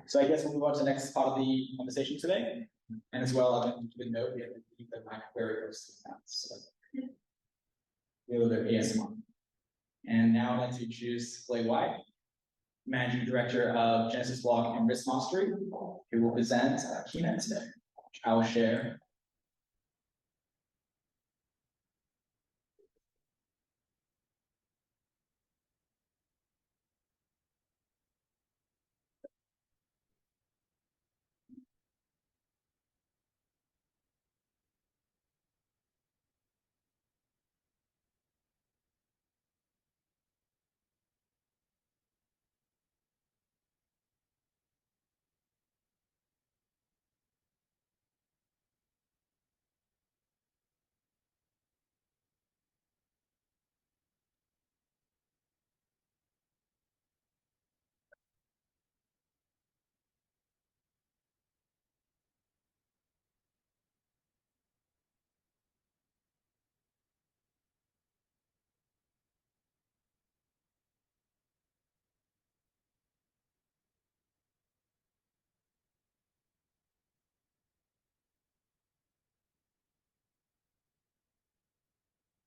So I guess we'll move on to the next part of the conversation today. And as well, I'm going to note we have to keep the mic very close to the mouth. So a little bit of ASMR. And now I'd like to introduce Clay White, Managing Director of Genesis Block and Risk Mastery, who will present Keynote today. I will share.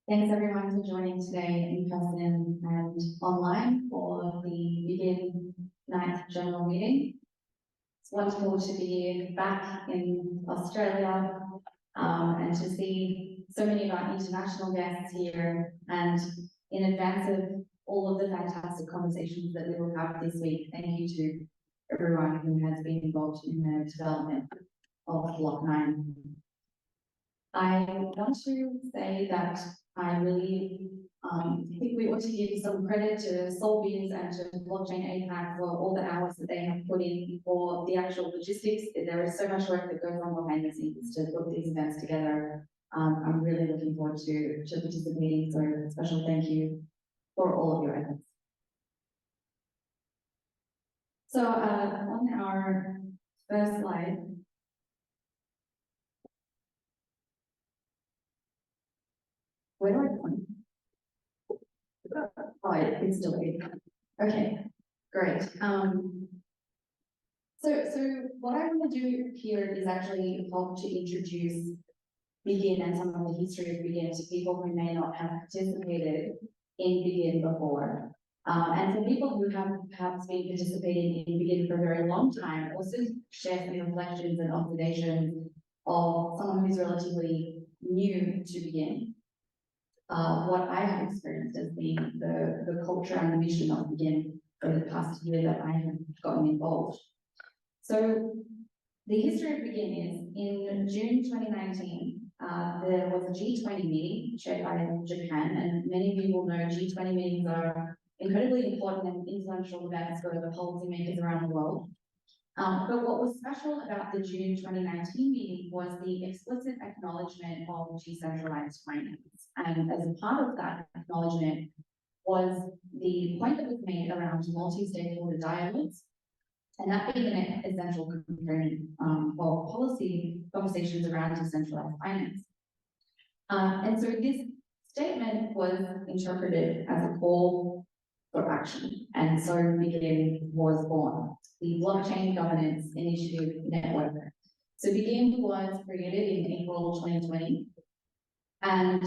Thanks everyone for joining today in person and online for the BGIN 9th General Meeting. It's wonderful to be back in Australia and to see so many of our international guests here, and in advance of all of the fantastic conversations that we will have this week, thank you to everyone who has been involved in the development of Block 9. I want to say that I really think we ought to give some credit to Solviz and to Blockchain APAC for all the hours that they have put in for the actual logistics. There is so much work that goes on behind the scenes to put these events together. I'm really looking forward to participating, so a special thank you for all of your efforts. So on our first slide, where do I point? Oh, it's delayed. Okay, great. So what I want to do here is actually help to introduce BGIN and some of the history of BGIN to people who may not have participated in BGIN before. And for people who have perhaps been participating in BGIN for a very long time, also share some reflections and observations of someone who's relatively new to BGIN. What I have experienced as being the culture and the mission of BGIN over the past year that I have gotten involved. So the history of BGIN is in June 2019, there was a G20 meeting chaired by Japan, and many of you will know G20 meetings are incredibly important and influential events for the policymakers around the world. But what was special about the June 2019 meeting was the explicit acknowledgement of decentralized finance. And as a part of that acknowledgement was the point that was made around multi-stakeholder dialogues, and that being an essential component of policy conversations around decentralized finance. And so this statement was interpreted as a call for action, and so BGIN was born, the Blockchain Governance Initiative Network. So BGIN was created in April 2020, and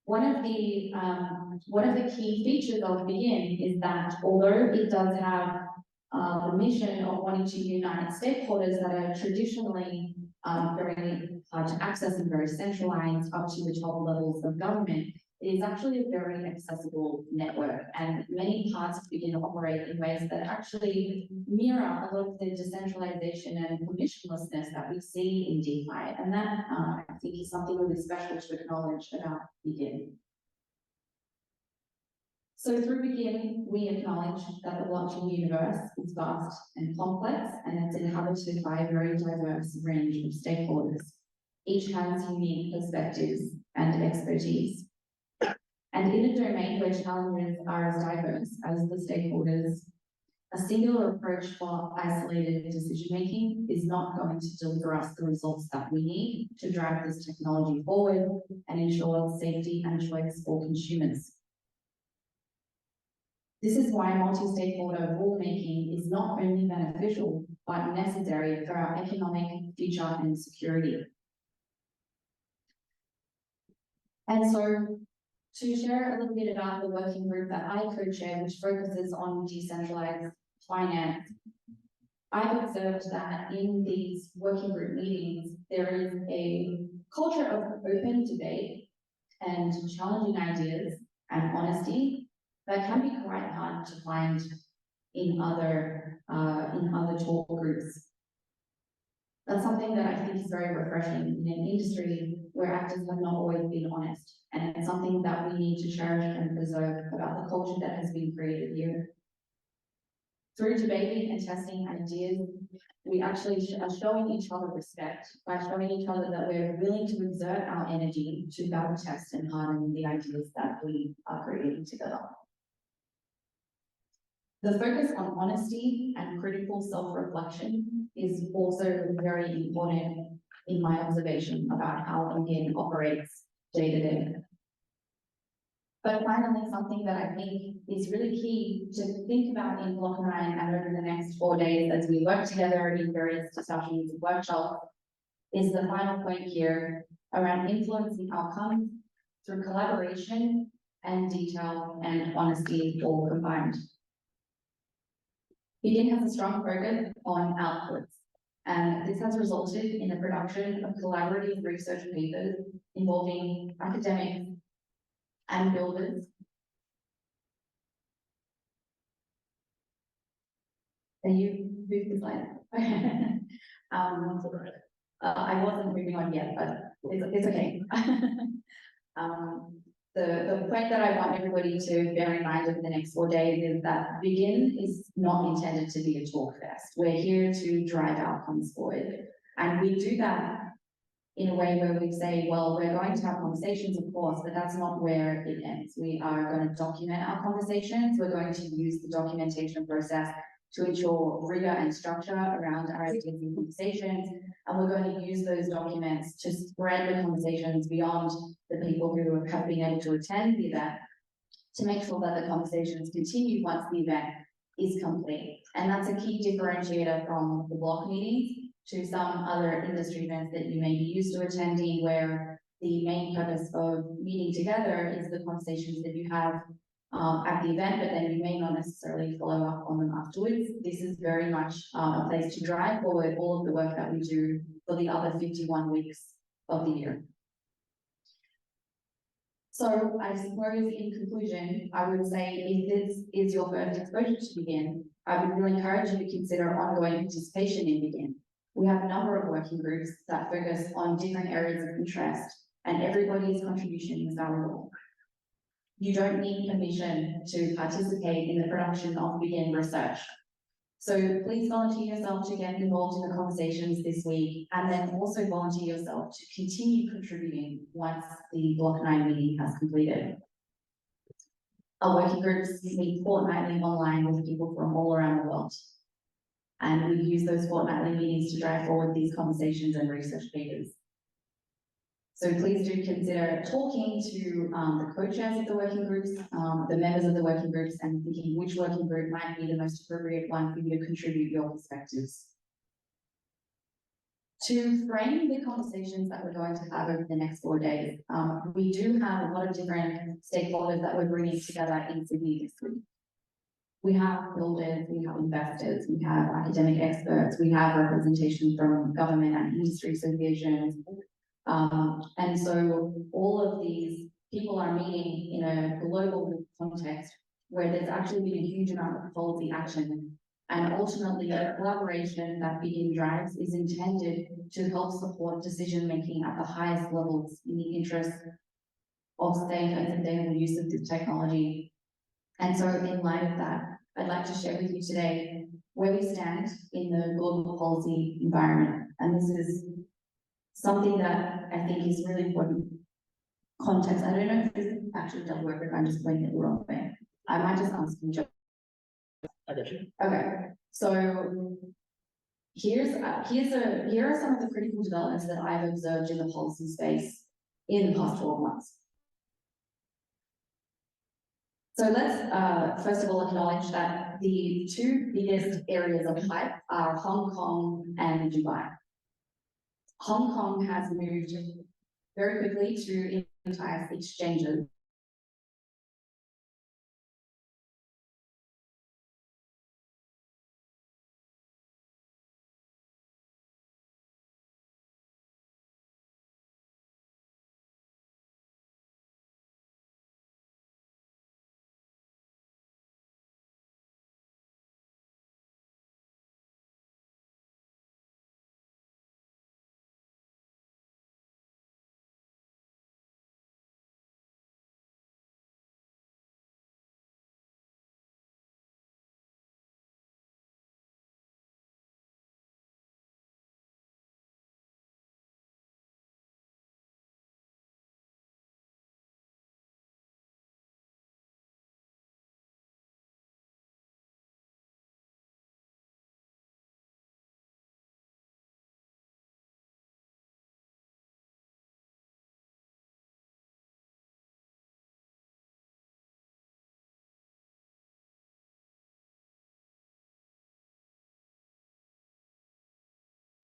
one of the key features of BGIN is that although it does have the mission of wanting to unite stakeholders that are traditionally very hard to access and very centralized up to the top levels of government, it is actually a very accessible network, and many parts of BGIN operate in ways that actually mirror a lot of the decentralization and permissionlessness that we see in DeFi, and that I think is something really special to acknowledge about BGIN. So through BGIN, we acknowledge that the blockchain universe is vast and complex, and it's inhabited by a very diverse range of stakeholders. Each has unique perspectives and expertise. And in a domain where challenges are as diverse as the stakeholders, a singular approach for isolated decision-making is not going to deliver us the results that we need to drive this technology forward and ensure safety and choice for consumers. This is why multi-stakeholder rulemaking is not only beneficial, but necessary for our economic future and security. And so, to share a little bit about the working group that I co-chair, which focuses on decentralized finance, I've observed that in these working group meetings, there is a culture of open debate and challenging ideas and honesty that can be quite hard to find in other talk groups. That's something that I think is very refreshing in an industry where actors have not always been honest, and it's something that we need to cherish and preserve about the culture that has been created here. Through debating and testing ideas, we actually are showing each other respect by showing each other that we're willing to exert our energy to battle test and harden the ideas that we are creating together. The focus on honesty and critical self-reflection is also very important in my observation about how BGIN operates day to day. But finally, something that I think is really key to think about in Block 9 and over the next 4 days as we work together in various discussions and workshops is the final point here around influencing outcomes through collaboration and detail and honesty all combined. BGIN has a strong focus on outputs, and this has resulted in the production of collaborative research papers involving academics and builders. And you move the slide. I wasn't moving on yet, but it's okay. The point that I want everybody to bear in mind over the next 4 days is that BGIN is not intended to be a talk fest. We're here to drive outcomes forward. And we do that in a way where we say, well, we're going to have conversations, of course, but that's not where it ends. We are going to document our conversations. We're going to use the documentation process to ensure rigor and structure around our ideas and conversations. And we're going to use those documents to spread the conversations beyond the people who have been able to attend the event to make sure that the conversations continue once the event is complete. And that's a key differentiator from the block meetings to some other industry events that you may be used to attending, where the main purpose of meeting together is the conversations that you have at the event, but then you may not necessarily follow up on them afterwards. This is very much a place to drive forward all of the work that we do for the other 51 weeks of the year. So I suppose in conclusion, I would say if this is your first exposure to BGIN, I would really encourage you to consider ongoing participation in BGIN. We have a number of working groups that focus on different areas of interest, and everybody's contribution is valuable. You don't need permission to participate in the production of BGIN research. So please volunteer yourself to get involved in the conversations this week, and then also volunteer yourself to continue contributing once the Block 9 meeting has completed. Our working groups meet fortnightly online with people from all around the world. And we use those fortnightly meetings to drive forward these conversations and research papers. So please do consider talking to the co-chairs of the working groups, the members of the working groups, and thinking which working group might be the most appropriate one for you to contribute your perspectives. To frame the conversations that we're going to have over the next 4 days, we do have a lot of different stakeholders that we're bringing together in Sydney this week. We have builders, we have investors, we have academic experts, we have representation from government and industry associations. And so all of these people are meeting in a global context where there's actually been a huge amount of policy action. And ultimately, the collaboration that BGIN drives is intended to help support decision-making at the highest levels in the interest of safe and sustainable use of this technology. And so in light of that, I'd like to share with you today where we stand in the global policy environment. And this is something that I think is really important context. I don't know if this actually does work, if I'm just pointing it the wrong way. I might just ask you. I got you. Okay, so here are some of the critical developments that I've observed in the policy space in the past 12 months. So let's first of all acknowledge that the two biggest areas of hype are Hong Kong and Dubai. Hong Kong has moved very quickly to entice exchanges.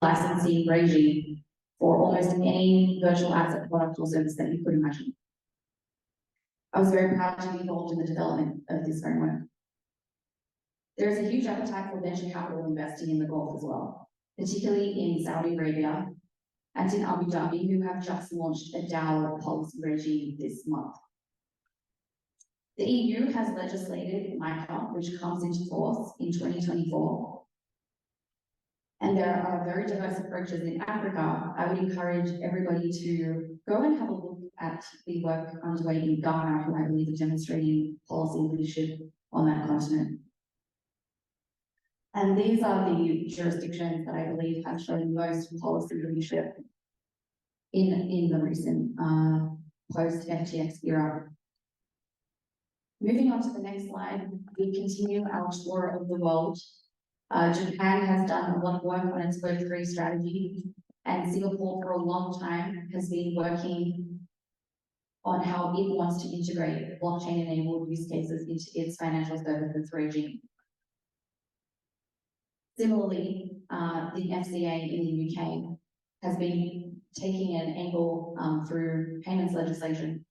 Licensing regime for almost any virtual asset product or service that you could imagine. I was very proud to be involved in the development of this framework. There is a huge appetite for venture capital investing in the Gulf as well, particularly in Saudi Arabia and in Abu Dhabi, who have just launched a DAO policy regime this month. The EU has legislated MICA, which comes into force in 2024. And there are very diverse approaches in Africa. I would encourage everybody to go and have a look at the work underway in Ghana, who I believe are demonstrating policy leadership on that continent. And these are the jurisdictions that I believe have shown most policy leadership in the recent post-FTX era. Moving on to the next slide, we continue our tour of the world. Japan has done a lot of work on its Web3 strategy, and Singapore for a long time has been working on how it wants to integrate blockchain-enabled use cases into its financial services regime. Similarly, the FCA in the UK has been taking an angle through payments legislation.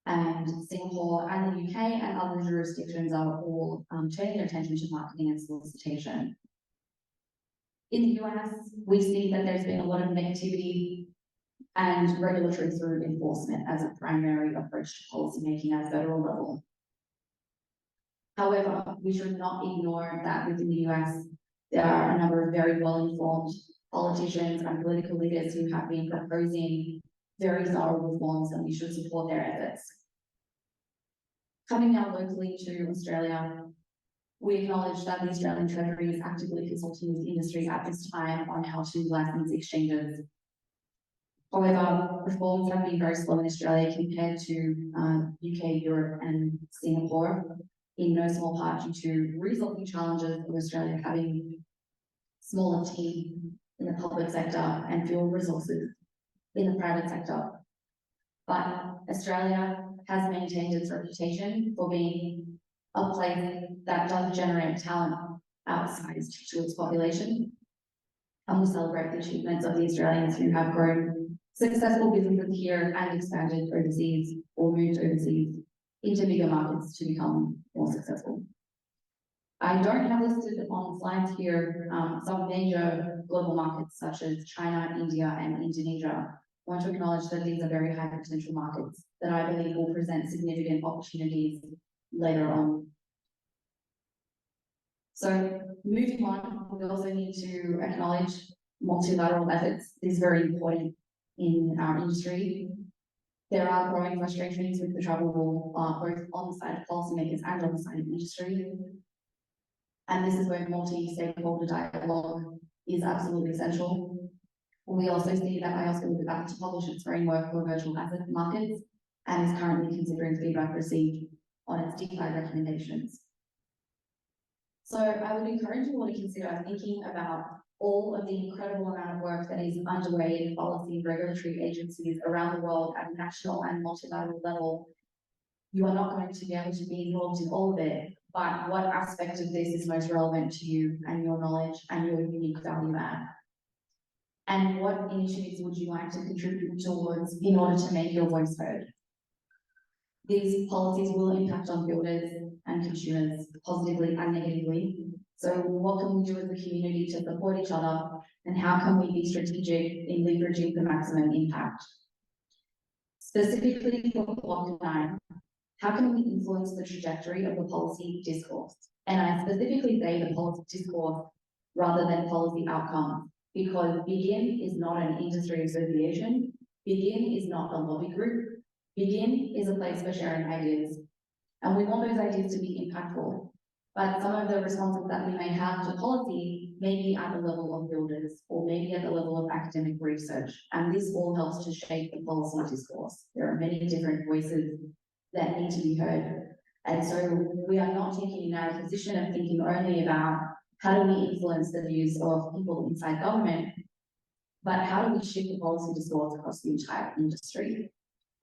And Singapore and the UK and other jurisdictions are all turning their attention to marketing and solicitation. In the US, we see that there's been a lot of negativity and regulatory through enforcement as a primary approach to policymaking at a federal level. However, we should not ignore that within the US, there are a number of very well-informed politicians and political leaders who have been proposing very thorough reforms, and we should support their efforts. Coming now locally to Australia, we acknowledge that the Australian Treasury is actively consulting with the industry at this time on how to license exchanges. However, reforms have been very slow in Australia compared to UK, Europe and Singapore, in no small part due to resulting challenges of Australia having smaller team in the public sector and fewer resources in the private sector. But Australia has maintained its reputation for being a place that does generate talent outsized to its population. And we celebrate the achievements of the Australians who have grown successful businesses here and expanded overseas or moved overseas into bigger markets to become more successful. I don't have listed on slides here some major global markets such as China, India, and Indonesia. I want to acknowledge that these are very high potential markets that I believe will present significant opportunities later on. So moving on, we also need to acknowledge multilateral efforts. This is very important in our industry. There are growing frustrations with the travel rule, both on the side of policymakers and on the side of industry. And this is where multi-stakeholder dialogue is absolutely essential. We also see that IOSCO will be about to publish its framework for virtual asset markets and is currently considering feedback received on its DeFi recommendations. So I would encourage you all to consider thinking about all of the incredible amount of work that is underway in policy and regulatory agencies around the world at a national and multilateral level You are not going to be able to be involved in all of it, but what aspect of this is most relevant to you and your knowledge and your unique value add? And what initiatives would you like to contribute towards in order to make your voice heard? These policies will impact on builders and consumers positively and negatively. So what can we do as a community to support each other, and how can we be strategic in leveraging the maximum impact? Specifically for Block 9, how can we influence the trajectory of the policy discourse? And I specifically say the policy discourse rather than policy outcomes, because BGIN is not an industry association. BGIN is not a lobby group. BGIN is a place for sharing ideas. And we want those ideas to be impactful. But some of the responses that we may have to policy may be at the level of builders, or maybe at the level of academic research. And this all helps to shape the policy discourse. There are many different voices that need to be heard. And so we are not taking in our position of thinking only about how do we influence the views of people inside government, but how do we shift the policy discourse across the entire industry?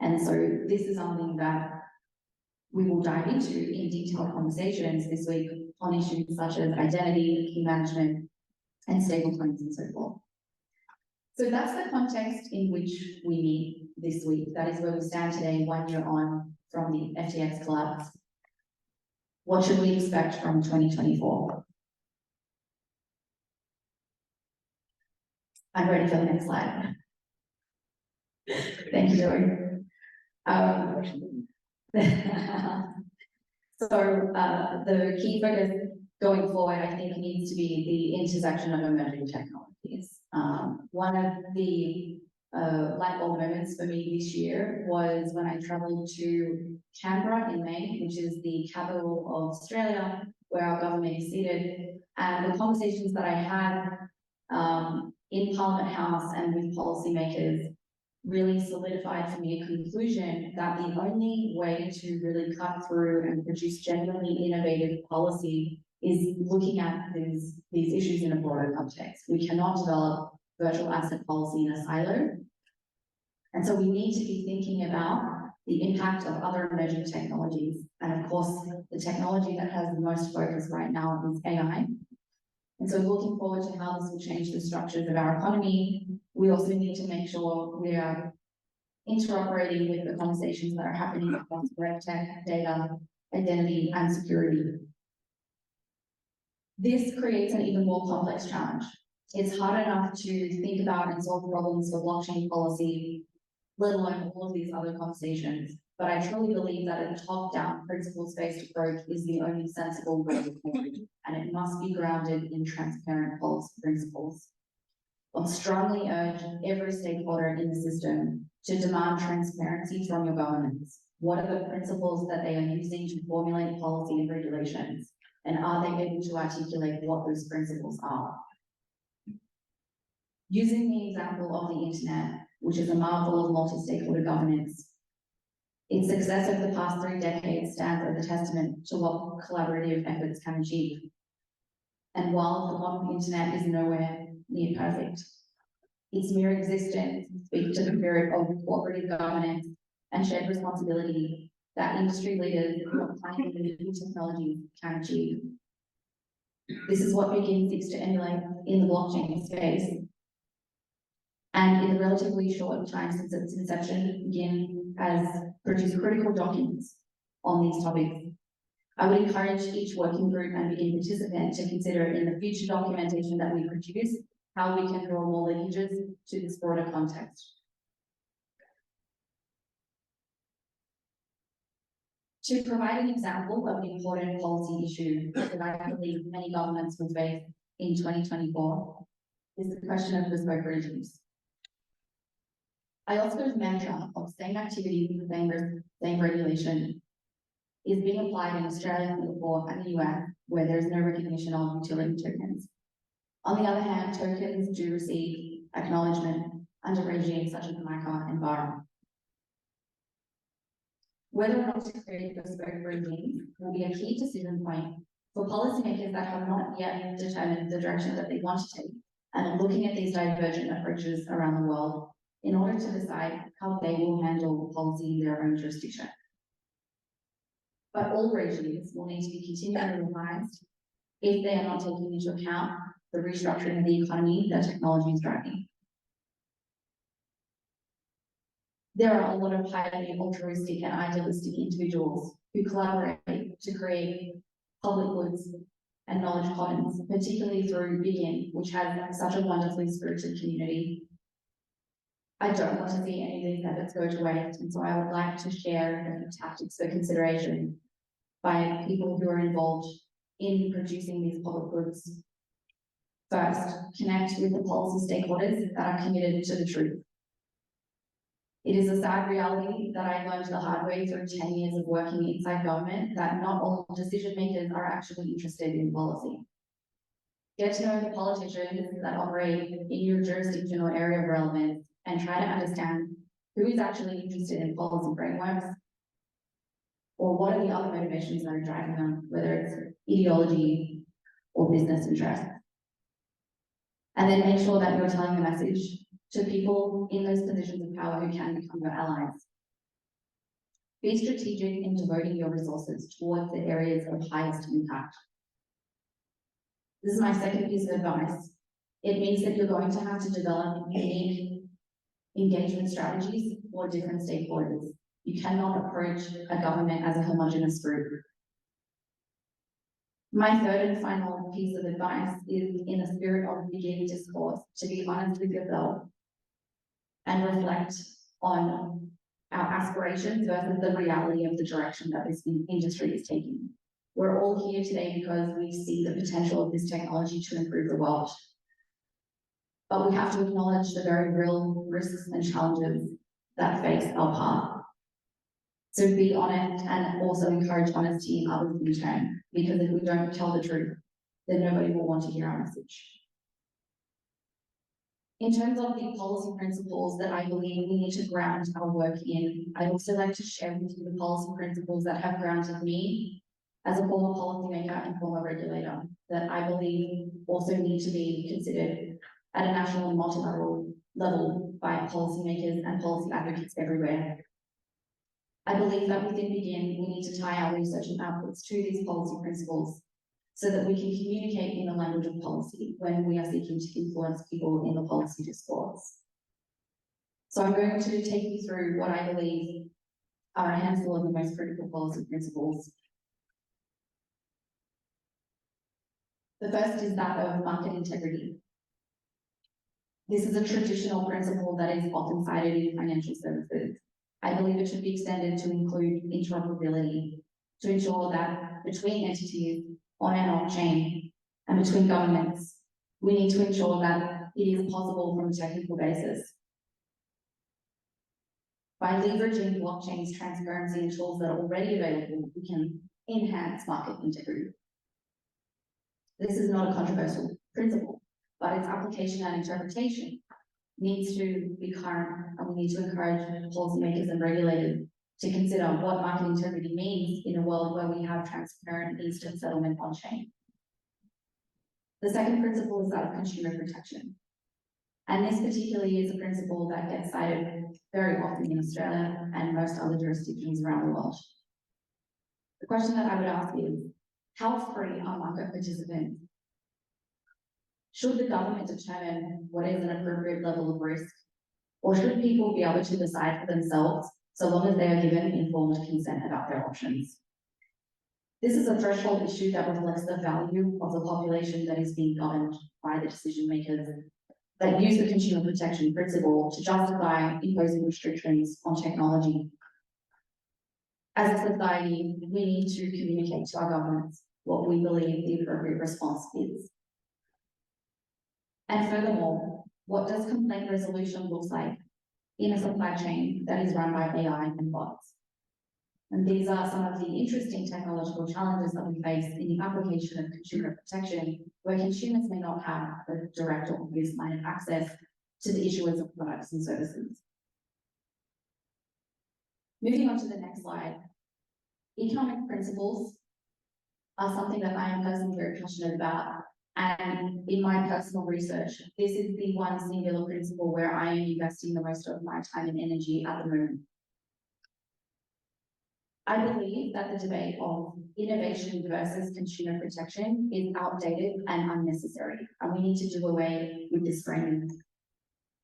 And so this is something that we will dive into in detailed conversations this week on issues such as identity, key management, and stablecoins and so forth. So that's the context in which we meet this week. That is where we stand today, 1 year on from the FTX collapse. What should we expect from 2024? I'm ready for the next slide. Thank you, Joey. The key focus going forward, I think, needs to be the intersection of emerging technologies. One of the light bulb moments for me this year was when I traveled to Canberra in May, which is the capital of Australia, where our government is seated, and the conversations that I had in Parliament House and with policymakers really solidified for me a conclusion that the only way to really cut through and produce genuinely innovative policy is looking at these issues in a broader context. We cannot develop virtual asset policy in a silo. And so we need to be thinking about the impact of other emerging technologies. And of course, the technology that has the most focus right now is AI. And so looking forward to how this will change the structures of our economy. We also need to make sure we are interoperating with the conversations that are happening across tech, data, identity, and security. This creates an even more complex challenge. It's hard enough to think about and solve problems for blockchain policy, let alone all of these other conversations. But I truly believe that a top-down, principles-based approach is the only sensible way forward, and it must be grounded in transparent policy principles. I strongly urge every stakeholder in the system to demand transparency from your governments. What are the principles that they are using to formulate policy and regulations? And are they able to articulate what those principles are? Using the example of the internet, which is a marvel of multi-stakeholder governance, its success over the past 3 decades stands as a testament to what collaborative efforts can achieve. And while the modern internet is nowhere near perfect, its mere existence speaks to the spirit of cooperative governance and shared responsibility that industry leaders who are pioneering new technologies can achieve. This is what BGIN seeks to emulate in the blockchain space. And in the relatively short time since its inception, BGIN has produced critical documents on these topics. I would encourage each working group and BGIN participant to consider in the future documentation that we produce how we can draw more linkages to this broader context. To provide an example of an important policy issue that I believe many governments will face in 2024 is the question of bespoke regimes. IOSCO's mantra of same activity with the same regulation is being applied in Australia, Singapore, and the US, where there is no recognition of utility tokens. On the other hand, tokens do receive acknowledgement under regimes such as MICA and BARA. Whether or not to create a bespoke regime will be a key decision point for policymakers that have not yet determined the direction that they want to take and are looking at these divergent approaches around the world in order to decide how they will handle policy in their own jurisdiction. but all regimes will need to be continually revised if they are not taking into account the restructuring of the economy that technology is driving. There are a lot of highly altruistic and idealistic individuals who collaborate to create public goods and knowledge commons, particularly through BGIN, which has such a wonderfully spirited community. I don't want to see any of these efforts go to waste, and so I would like to share a few tactics for consideration by people who are involved in producing these public goods. First, connect with the policy stakeholders that are committed to the truth. It is a sad reality that I learned the hard way through 10 years of working inside government that not all decision makers are actually interested in policy. Get to know the politicians that operate in your jurisdiction or area of relevance and try to understand who is actually interested in policy frameworks or what are the other motivations that are driving them, whether it's ideology or business interests. And then make sure that you're telling the message to people in those positions of power who can become your allies. Be strategic in devoting your resources towards the areas of highest impact. This is my second piece of advice. It means that you're going to have to develop unique engagement strategies for different stakeholders. You cannot approach a government as a homogeneous group. My third and final piece of advice is, in the spirit of BGIN discourse, to be honest with yourself and reflect on our aspirations versus the reality of the direction that this industry is taking. We're all here today because we see the potential of this technology to improve the world. But we have to acknowledge the very real risks and challenges that face our path. So be honest and also encourage honesty in others in turn, because if we don't tell the truth, then nobody will want to hear our message. In terms of the policy principles that I believe we need to ground our work in, I'd also like to share with you the policy principles that have grounded me as a former policymaker and former regulator that I believe also need to be considered at a national and multilateral level by policymakers and policy advocates everywhere. I believe that within BGIN, we need to tie our research and outputs to these policy principles so that we can communicate in the language of policy when we are seeking to influence people in the policy discourse. So I'm going to take you through what I believe are a handful of the most critical policy principles. The first is that of market integrity. This is a traditional principle that is often cited in financial services. I believe it should be extended to include interoperability to ensure that between entities on and off chain and between governments, we need to ensure that it is possible from a technical basis. By leveraging blockchain's transparency and tools that are already available, we can enhance market integrity. This is not a controversial principle, but its application and interpretation needs to be current, and we need to encourage policymakers and regulators to consider what market integrity means in a world where we have transparent instant settlement on chain. The second principle is that of consumer protection. And this particularly is a principle that gets cited very often in Australia and most other jurisdictions around the world. The question that I would ask is, how free are market participants? Should the government determine what is an appropriate level of risk? Or should people be able to decide for themselves so long as they are given informed consent about their options? This is a threshold issue that reflects the value of the population that is being governed by the decision makers that use the consumer protection principle to justify imposing restrictions on technology. As a society, we need to communicate to our governments what we believe the appropriate response is. And furthermore, what does complaint resolution look like in a supply chain that is run by AI and bots? And these are some of the interesting technological challenges that we face in the application of consumer protection, where consumers may not have a direct or obvious line of access to the issuers of products and services. Moving on to the next slide. Economic principles are something that I am personally very passionate about. And in my personal research, this is the one singular principle where I am investing the most of my time and energy at the moment. I believe that the debate of innovation versus consumer protection is outdated and unnecessary, and we need to do away with this framing.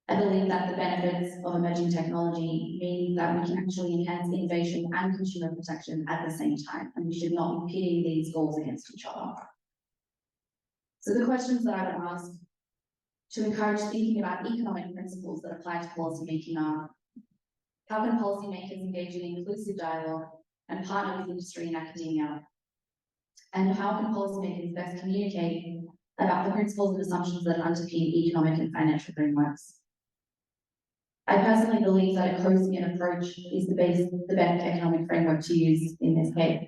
I believe that the benefits of emerging technology mean that we can actually enhance innovation and consumer protection at the same time, and we should not be pitting these goals against each other. So the questions that I would ask to encourage thinking about economic principles that apply to policymaking are: how can policymakers engage in inclusive dialogue and partner with industry and academia? And how can policymakers best communicate about the principles and assumptions that underpin economic and financial frameworks? I personally believe that a Coasian approach is the best economic framework to use in this case,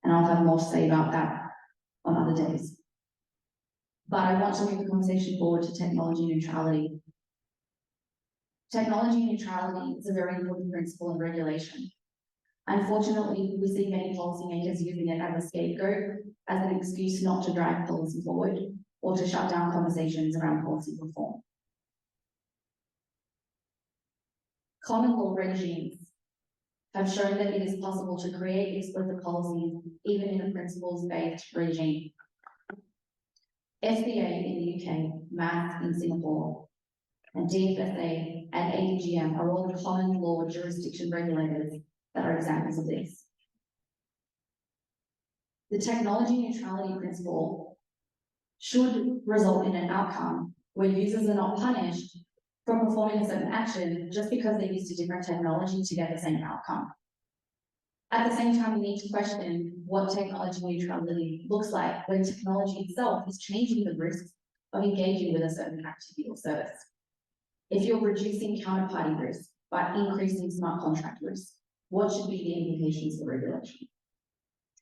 and I'll have more to say about that on other days. But I want to move the conversation forward to technology neutrality. Technology neutrality is a very important principle in regulation. Unfortunately, we see many policymakers using it as a scapegoat, as an excuse not to drive policy forward, or to shut down conversations around policy reform. Common law regimes have shown that it is possible to create explicit policies even in a principles-based regime. FCA in the UK, MAS in Singapore, and DFSA and BGIN are all the common law jurisdiction regulators that are examples of this. The technology neutrality principle should result in an outcome where users are not punished for performing a certain action just because they used a different technology to get the same outcome. At the same time, we need to question what technology neutrality looks like when technology itself is changing the risks of engaging with a certain activity or service. If you're reducing counterparty risk by increasing smart contract risk, what should be the implications for regulation?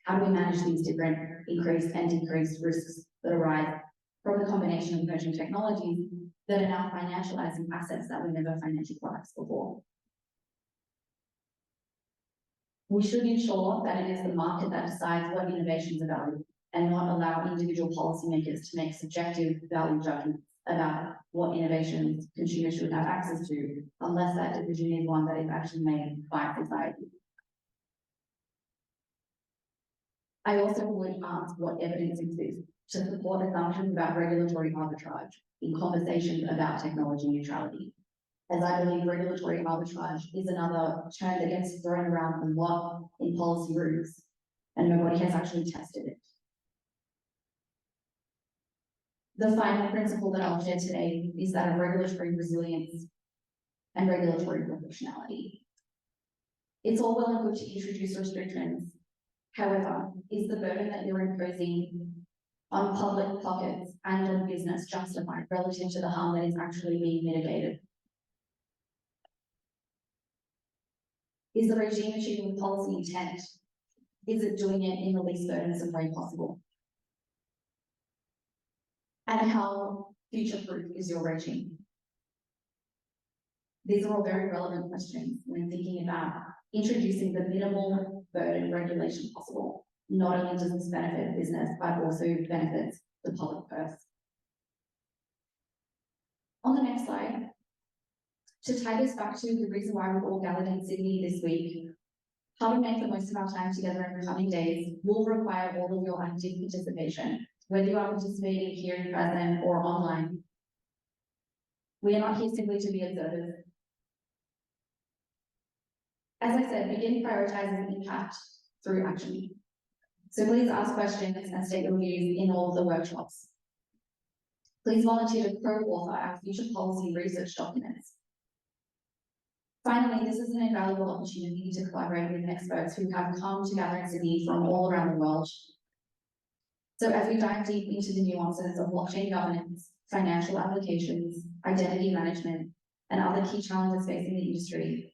How do we manage these different increased and decreased risks that arise from the combination of emerging technologies that are now financializing assets that were never financial products before? We should ensure that it is the market that decides what innovations are valued and not allow individual policymakers to make subjective value judgments about what innovations consumers should have access to, unless that decision is one that is actually made by society. I also would ask what evidence exists to support assumptions about regulatory arbitrage in conversations about technology neutrality, as I believe regulatory arbitrage is another term that gets thrown around a lot in policy rooms, and nobody has actually tested it. The final principle that I'll share today is that of regulatory resilience and regulatory proportionality. It's all well and good to introduce restrictions. However, is the burden that you're imposing on public pockets and on business justified relative to the harm that is actually being mitigated? Is the regime achieving policy intent? Is it doing it in the least burdensome way possible? And how future-proof is your regime? These are all very relevant questions when thinking about introducing the minimal burden regulation possible. Not only does this benefit business, but also benefits the public purse. On the next slide, to tie this back to the reason why we've all gathered in Sydney this week, how to make the most of our time together in the coming days will require all of your active participation, whether you are participating here in person or online. We are not here simply to be observers. As I said, BGIN prioritizes impact through action. So please ask questions and state your views in all of the workshops. Please volunteer to co-author our future policy research documents. Finally, this is an invaluable opportunity to collaborate with experts who have come together in Sydney from all around the world. So as we dive deep into the nuances of blockchain governance, financial applications, identity management, and other key challenges facing the industry,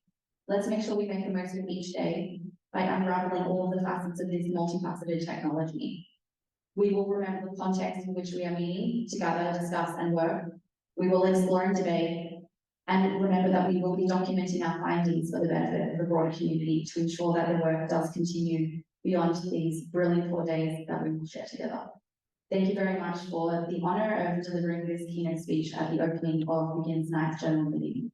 let's make sure we make the most of each day by unraveling all of the facets of this multifaceted technology. We will remember the context in which we are meeting to gather, discuss, and work. We will explore and debate, and remember that we will be documenting our findings for the benefit of the broader community to ensure that the work does continue beyond these brilliant 4 days that we will share together. Thank you very much for the honour of delivering this keynote speech at the opening of BGIN's 9th General Meeting.